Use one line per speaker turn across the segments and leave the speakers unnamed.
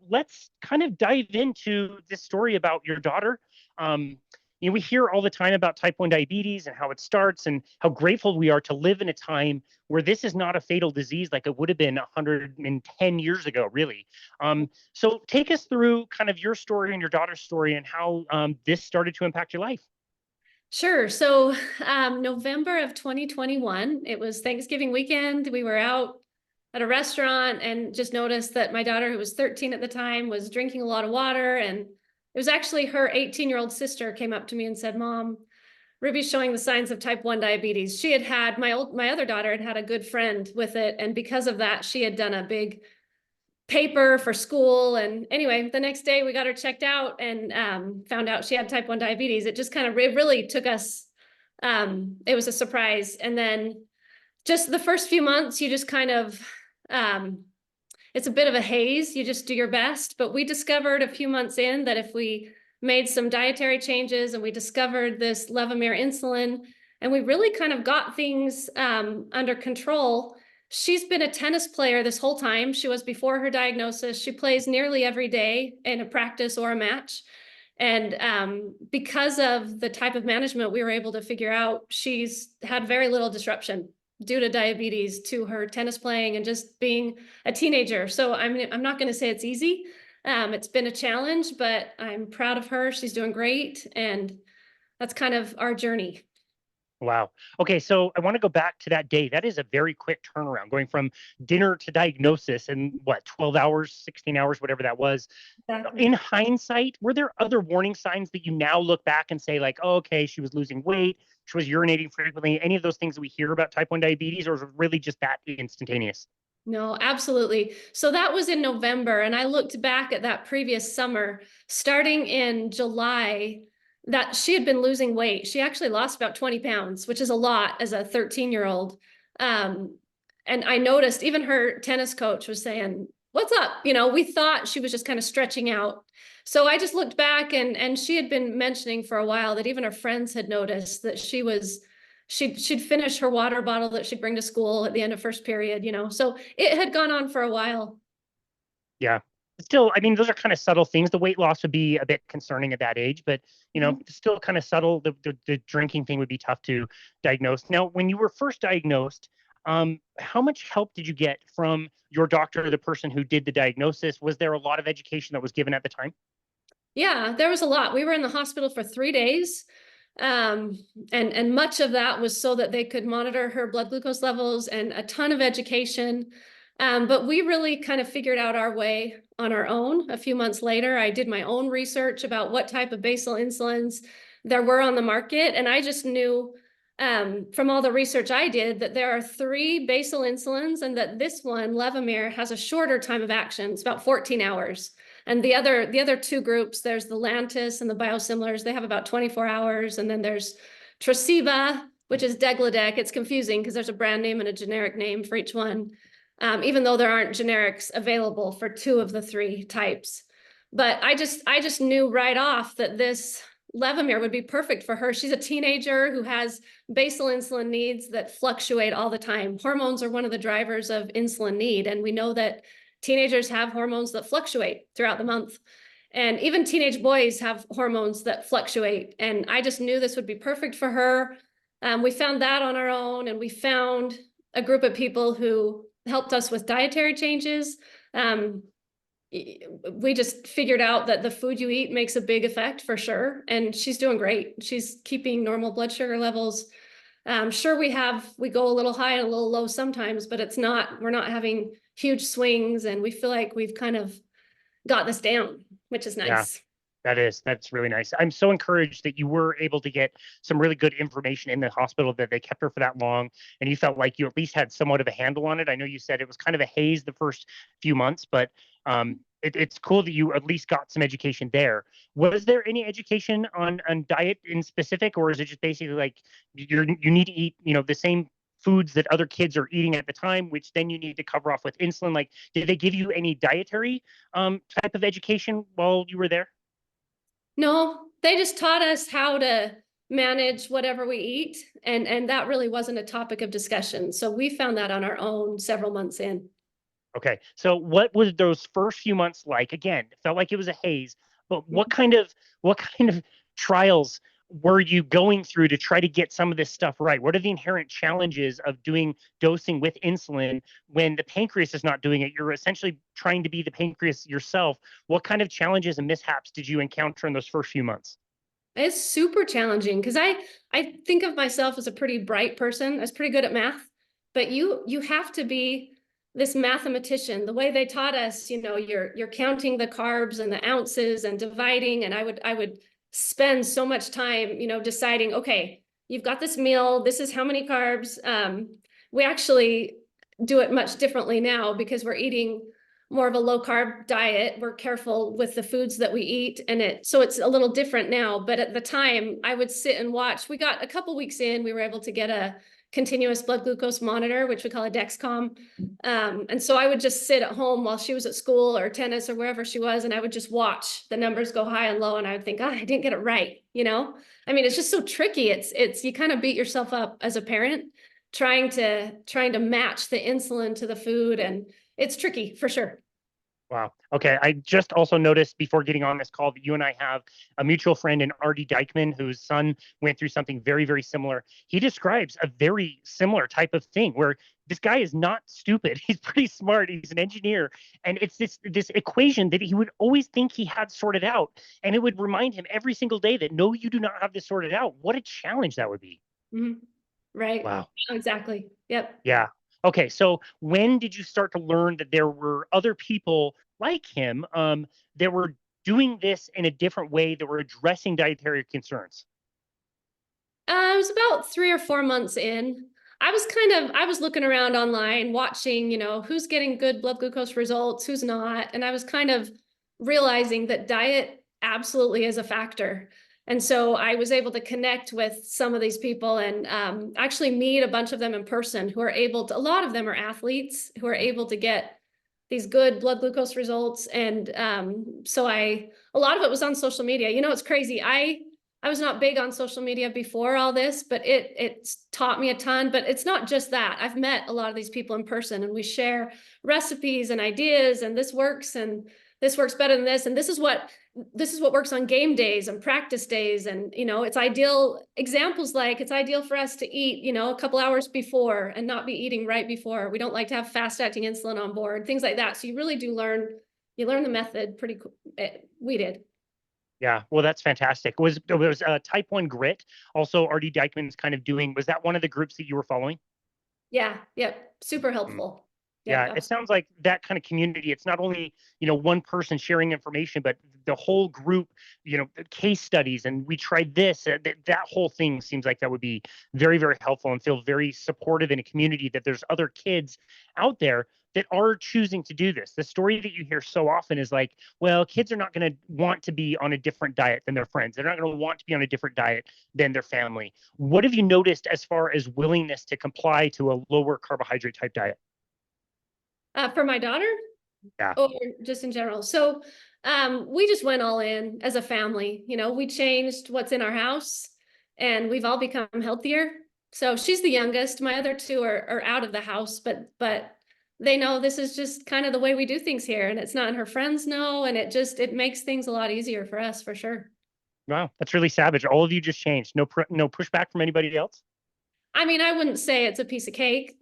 let's kind of dive into this story about your daughter. We hear all the time about type 1 diabetes and how it starts and how grateful we are to live in a time where this is not a fatal disease like it would have been 110 years ago, really. So take us through kind of your story and your daughter's story and how this started to impact your life.
Sure. So November of 2021, it was Thanksgiving weekend. We were out at a restaurant and just noticed that my daughter, who was 13 at the time, was drinking a lot of water. And it was actually her 18-year-old sister came up to me and said, "Mom, Ruby's showing the signs of type 1 diabetes." She had my other daughter had had a good friend with it. And because of that, she had done a big paper for school. And anyway, the next day we got her checked out and found out she had type 1 diabetes. It just kind of, it really took us, it was a surprise. And then just the first few months, you just kind of, it's a bit of a haze. You just do your best. But we discovered a few months in that if we made some dietary changes and we discovered this Levemir insulin, and we really kind of got things under control. She's been a tennis player this whole time. She was before her diagnosis. She plays nearly every day in a practice or a match. And because of the type of management we were able to figure out, she's had very little disruption due to diabetes to her tennis playing and just being a teenager. So I'm not going to say it's easy. It's been a challenge, but I'm proud of her. She's doing great. And that's kind of our journey.
Wow. Okay, so I want to go back to that day. That is a very quick turnaround, going from dinner to diagnosis in what, 12 hours, 16 hours, whatever that was.
Exactly.
In hindsight, were there other warning signs that you now look back and say, like, oh, okay, she was losing weight, she was urinating frequently, any of those things that we hear about type 1 diabetes, or is it really just that instantaneous?
No, absolutely. So that was in November, and I looked back at that previous summer, starting in July, that she had been losing weight. She actually lost about 20 pounds, which is a lot as a 13-year-old. And I noticed even her tennis coach was saying, "What's up?" We thought she was just kind of stretching out. So I just looked back and she had been mentioning for a while that even her friends had noticed that she'd finish her water bottle that she'd bring to school at the end of first period, so it had gone on for a while.
Yeah. Still, I mean, those are kind of subtle things. The weight loss would be a bit concerning at that age, but still kind of subtle. The drinking thing would be tough to diagnose. Now, when you were first diagnosed, how much help did you get from your doctor, the person who did the diagnosis? Was there a lot of education that was given at the time?
Yeah, there was a lot. We were in the hospital for 3 days. And much of that was so that they could monitor her blood glucose levels and a ton of education. But we really kind of figured out our way on our own. A few months later, I did my own research about what type of basal insulins there were on the market. And I just knew from all the research I did that there are 3 basal insulins and that this one, Levemir, has a shorter time of action. It's about 14 hours. And the other 2 groups, there's the Lantus and the biosimilars. They have about 24 hours. And then there's Tresiba, which is Degludec. It's confusing because there's a brand name and a generic name for each one, even though there aren't generics available for 2 of the 3 types. But I just knew right off that this Levemir would be perfect for her. She's a teenager who has basal insulin needs that fluctuate all the time. Hormones are one of the drivers of insulin need. And we know that teenagers have hormones that fluctuate throughout the month. And even teenage boys have hormones that fluctuate. And I just knew this would be perfect for her. We found that on our own, and we found a group of people who helped us with dietary changes. We just figured out that the food you eat makes a big effect for sure. And she's doing great. She's keeping normal blood sugar levels. Sure, we go a little high and a little low sometimes, but we're not having huge swings, and we feel like we've kind of got this down, which is nice.
Yeah, that's really nice. I'm so encouraged that you were able to get some really good information in the hospital, that they kept her for that long, and you felt like you at least had somewhat of a handle on it. I know you said it was kind of a haze the first few months, but it's cool that you at least got some education there. Was there any education on diet in specific, or is it just basically like you need to eat, the same foods that other kids are eating at the time, which then you need to cover off with insulin? Like, did they give you any dietary type of education while you were there?
No, they just taught us how to manage whatever we eat, and that really wasn't a topic of discussion. So we found that on our own several months in.
Okay. So what was those first few months like? Again, it felt like it was a haze, but what kind of trials were you going through to try to get some of this stuff right? What are the inherent challenges of doing dosing with insulin when the pancreas is not doing it? You're essentially trying to be the pancreas yourself. What kind of challenges and mishaps did you encounter in those first few months?
It's super challenging because I think of myself as a pretty bright person. I was pretty good at math, but you have to be this mathematician. The way they taught us, you're counting the carbs and the ounces and dividing, and I would spend so much time, deciding, okay, you've got this meal, this is how many carbs. We actually do it much differently now because we're eating more of a low carb diet. We're careful with the foods that we eat, and so it's a little different now. But at the time, I would sit and watch. We got a couple weeks in, we were able to get a continuous blood glucose monitor, which we call a Dexcom. And so I would just sit at home while she was at school or tennis or wherever she was, and I would just watch the numbers go high and low, and I would think, I didn't get it right. I mean, it's just so tricky. It's you kind of beat yourself up as a parent trying to match the insulin to the food, and it's tricky for sure.
Wow. Okay. I just also noticed before getting on this call that you and I have a mutual friend in R.D. Dykman, whose son went through something very, very similar. He describes a very similar type of thing where this guy is not stupid. He's pretty smart. He's an engineer. And it's this equation that he would always think he had sorted out. And it would remind him every single day that, no, you do not have this sorted out. What a challenge that would be.
Mhm. Right.
Wow.
Exactly. Yep.
Yeah. Okay. So when did you start to learn that there were other people like him that were doing this in a different way, that were addressing dietary concerns?
It was about 3 or 4 months in. I was looking around online, watching, who's getting good blood glucose results, who's not. And I was kind of realizing that diet absolutely is a factor. And so I was able to connect with some of these people and actually meet a bunch of them in person who are able to, a lot of them are athletes who are able to get these good blood glucose results. And a lot of it was on social media. It's crazy. I was not big on social media before all this, but it's taught me a ton. But it's not just that. I've met a lot of these people in person, and we share recipes and ideas, and this works better than this, and this is what works on game days and practice days. And it's ideal. Examples like it's ideal for us to eat, a couple hours before and not be eating right before. We don't like to have fast acting insulin on board, things like that. So you really do learn the method pretty cool. We did.
Yeah, well, that's fantastic. Was Type-1 Grit also R.D. Dykman's kind of doing? Was that one of the groups that you were following?
Yeah. Yep. Super helpful.
Yeah,
Yep.
it sounds like that kind of community. It's not only, one person sharing information, but the whole group, case studies, and we tried this. That whole thing seems like that would be very, very helpful and feel very supportive in a community that there's other kids out there that are choosing to do this. The story that you hear so often is like, well, kids are not going to want to be on a different diet than their friends. They're not going to want to be on a different diet than their family. What have you noticed as far as willingness to comply to a lower carbohydrate type diet?
For my daughter,
Yeah.
or just in general. So we just went all in as a family. We changed what's in our house, and we've all become healthier. So she's the youngest. My other two are out of the house, but they know this is just kind of the way we do things here, and it's not, and her friends know, and it makes things a lot easier for us for sure.
Wow, that's really savage. All of you just changed. No pushback from anybody else?
I mean, I wouldn't say it's a piece of cake.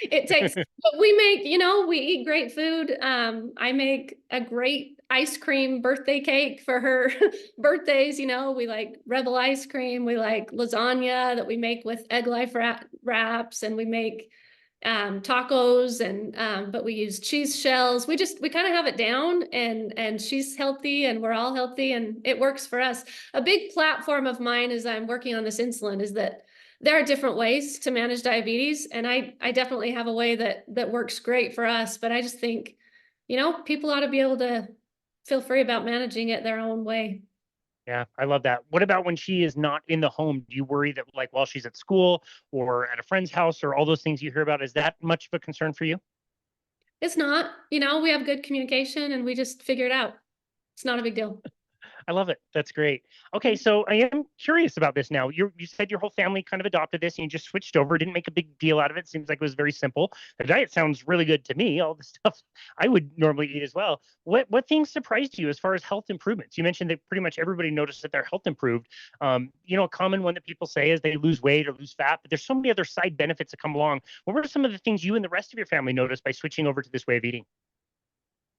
It takes, but we make, we eat great food. I make a great ice cream birthday cake for her birthdays. We like Rebel ice cream. We like lasagna that we make with egg life wraps, and we make tacos, and but we use cheese shells. We kind of have it down, and she's healthy and we're all healthy, and it works for us. A big platform of mine as I'm working on this insulin is that there are different ways to manage diabetes, and I definitely have a way that works great for us. But I just think, people ought to be able to feel free about managing it their own way.
Yeah, I love that. What about when she is not in the home? Do you worry that, like, while she's at school or at a friend's house or all those things you hear about, is that much of a concern for you?
It's not, we have good communication, and we just figure it out. It's not a big deal.
I love it. That's great. Okay, so I am curious about this now. You said your whole family kind of adopted this and you just switched over, didn't make a big deal out of it. Seems like it was very simple. The diet sounds really good to me, all the stuff I would normally eat as well. What things surprised you as far as health improvements? You mentioned that pretty much everybody noticed that their health improved. A common one that people say is they lose weight or lose fat, but there's so many other side benefits that come along. What were some of the things you and the rest of your family noticed by switching over to this way of eating?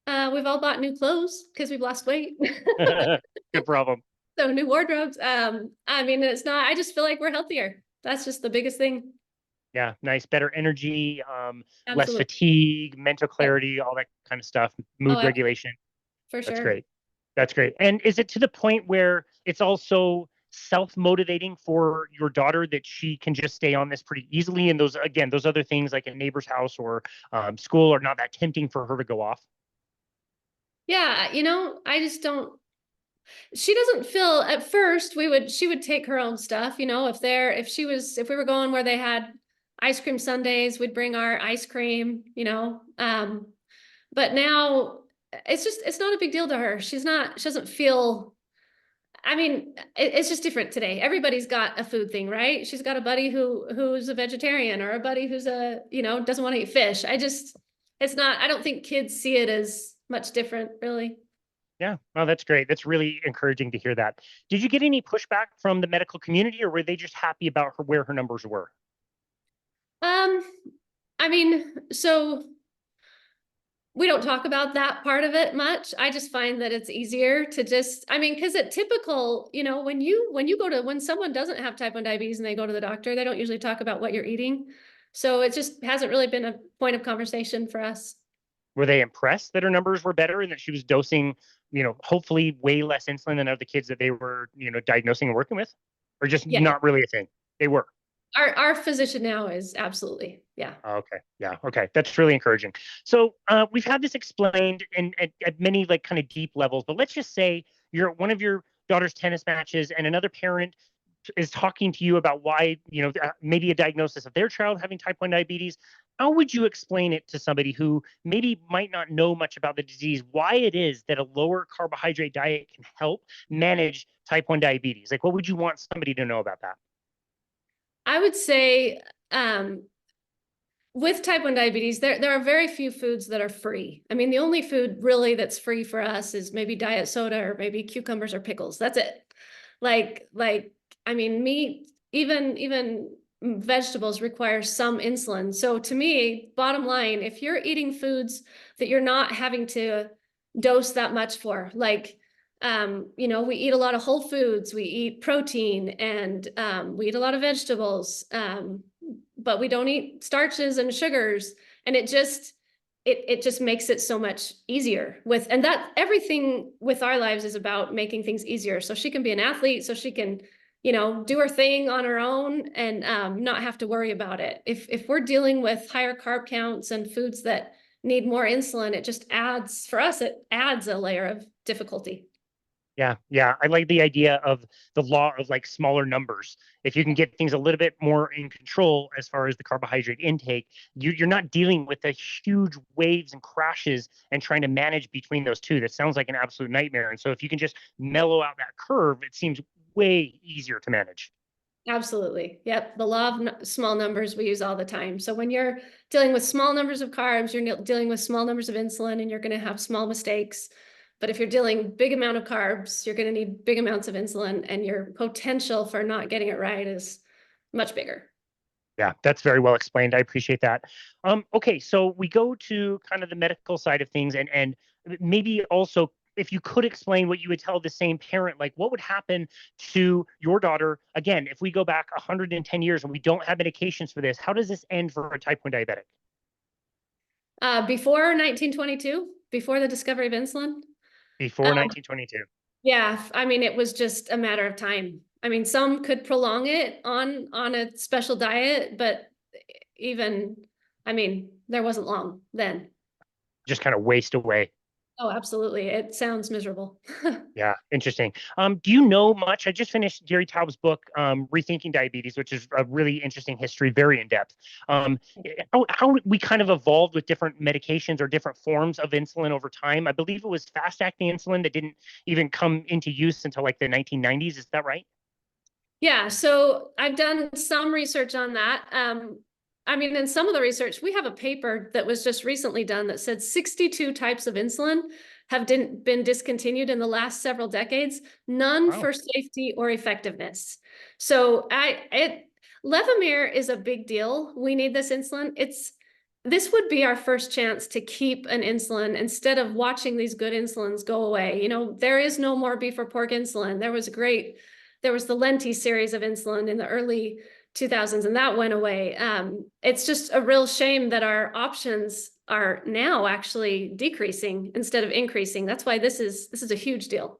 We've all bought new clothes because we've lost weight.
Good problem.
So new wardrobes. I mean, it's not, I just feel like we're healthier. That's just the biggest thing.
Yeah, nice, better energy, less
Absolutely.
fatigue, mental
Yep.
clarity, all that kind of stuff,
Oh,
mood regulation.
for
That's
sure.
great. That's great. And is it to the point where it's also self-motivating for your daughter that she can just stay on this pretty easily? And those other things like a neighbor's house or school are not that tempting for her to go off?
Yeah, I just don't, she doesn't feel at first she would take her own stuff, if we were going where they had ice cream sundaes, we'd bring our ice cream, but now it's not a big deal to her. She doesn't feel, I mean, it's just different today. Everybody's got a food thing, right? She's got a buddy who's a vegetarian or a buddy who's doesn't want to eat fish. It's not, I don't think kids see it as much different, really.
Yeah, well, that's great. That's really encouraging to hear that. Did you get any pushback from the medical community, or were they just happy about where her numbers were?
Um, I mean, so we don't talk about that part of it much. I just find that it's easier to just, I mean, because it's typical, when someone doesn't have type 1 diabetes and they go to the doctor, they don't usually talk about what you're eating. So it just hasn't really been a point of conversation for us.
Were they impressed that her numbers were better and that she was dosing, hopefully way less insulin than other kids that they were, diagnosing and working with? Or just
Yeah.
not really a thing? They were.
Our physician now is absolutely, yeah.
Okay. Yeah. Okay. That's really encouraging. So we've had this explained at many like kind of deep levels, but let's just say you're at one of your daughter's tennis matches and another parent is talking to you about why, maybe a diagnosis of their child having type 1 diabetes. How would you explain it to somebody who maybe might not know much about the disease, why it is that a lower carbohydrate diet can help manage type 1 diabetes? Like, what would you want somebody to know about that?
I would say, with type 1 diabetes, there are very few foods that are free. I mean, the only food really that's free for us is maybe diet soda or maybe cucumbers or pickles. That's it. Like, I mean, meat, even vegetables require some insulin. So to me, bottom line, if you're eating foods that you're not having to dose that much for, like, we eat a lot of whole foods, we eat protein, and we eat a lot of vegetables. But we don't eat starches and sugars, and it just makes it so much easier and that everything with our lives is about making things easier so she can be an athlete, so she can do her thing on her own and not have to worry about it. If we're dealing with higher carb counts and foods that need more insulin, it adds a layer of difficulty.
Yeah, yeah. I like the idea of the law of like smaller numbers. If you can get things a little bit more in control as far as the carbohydrate intake, you're not dealing with the huge waves and crashes and trying to manage between those two. That sounds like an absolute nightmare. And so if you can just mellow out that curve, it seems way easier to manage.
Absolutely. Yep. The law of small numbers we use all the time. So when you're dealing with small numbers of carbs, you're dealing with small numbers of insulin and you're going to have small mistakes. But if you're dealing big amount of carbs, you're going to need big amounts of insulin and your potential for not getting it right is much bigger.
Yeah, that's very well explained. I appreciate that. Okay, so we go to kind of the medical side of things, and maybe also if you could explain what you would tell the same parent, like what would happen to your daughter again if we go back 110 years and we don't have medications for this? How does this end for a type 1 diabetic?
Before 1922, before the discovery of insulin,
Before 1922.
yeah, I mean, it was just a matter of time. I mean, some could prolong it on a special diet, but even, I mean, there wasn't long then.
Just kind of waste away.
Oh, absolutely. It sounds miserable.
Yeah, interesting. Do you know much? I just finished Gary Taub's book, Rethinking Diabetes, which is a really interesting history, very in depth. How we kind of evolved with different medications or different forms of insulin over time. I believe it was fast-acting insulin that didn't even come into use until like the 1990s. Is that right?
Yeah, so I've done some research on that. I mean, in some of the research, we have a paper that was just recently done that said 62 types of insulin have been discontinued in the last several decades, none
Wow.
for safety or effectiveness. So Levemir is a big deal. We need this insulin. This would be our first chance to keep an insulin instead of watching these good insulins go away. You know, there is no more beef or pork insulin. There was the Lenti series of insulin in the early 2000s, and that went away. It's just a real shame that our options are now actually decreasing instead of increasing. That's why this is a huge deal.